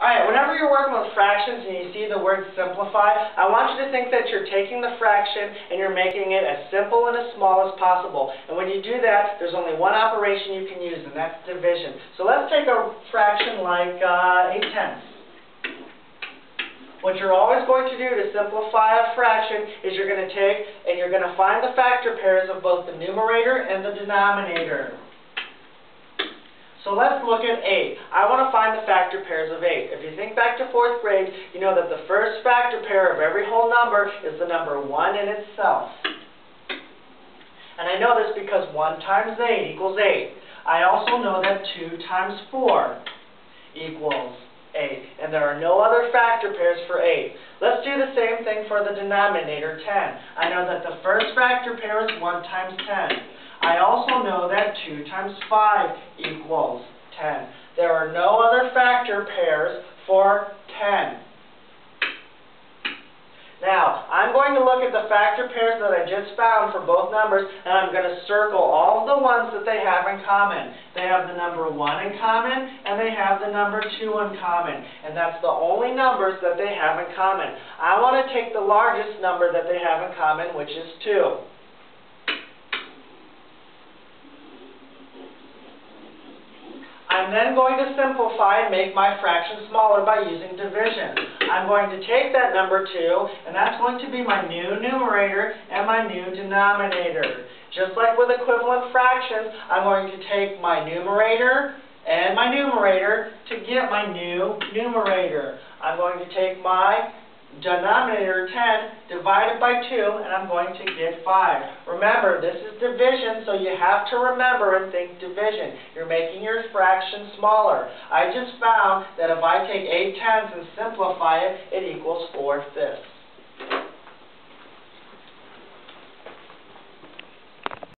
Alright, whenever you're working with fractions and you see the word simplify, I want you to think that you're taking the fraction and you're making it as simple and as small as possible. And when you do that, there's only one operation you can use, and that's division. So let's take a fraction like 8/10. What you're always going to do to simplify a fraction is you're going to take and you're going to find the factor pairs of both the numerator and the denominator. So let's look at 8. I want to find the factor pairs of 8. If you think back to 4th grade, you know that the first factor pair of every whole number is the number 1 in itself. And I know this because 1 times 8 equals 8. I also know that 2 times 4 equals 8. And there are no other factor pairs for 8. Let's do the same thing for the denominator, 10. I know that the first factor pair is 1 times 10. I also know that 2 times 5 equals 10. There are no other factor pairs for 10. Now, I'm going to look at the factor pairs that I just found for both numbers, and I'm going to circle all of the ones that they have in common. They have the number 1 in common, and they have the number 2 in common. And that's the only numbers that they have in common. I want to take the largest number that they have in common, which is 2. I'm then going to simplify and make my fraction smaller by using division. I'm going to take that number 2, and that's going to be my new numerator and my new denominator. Just like with equivalent fractions, I'm going to take my numerator and my numerator to get my new numerator. I'm going to take my denominator 10 divided by 2, and I'm going to get 5. Remember, this is division, so you have to remember and think division. You're making your fraction smaller. I just found that if I take 8/10 and simplify it, it equals 4/5.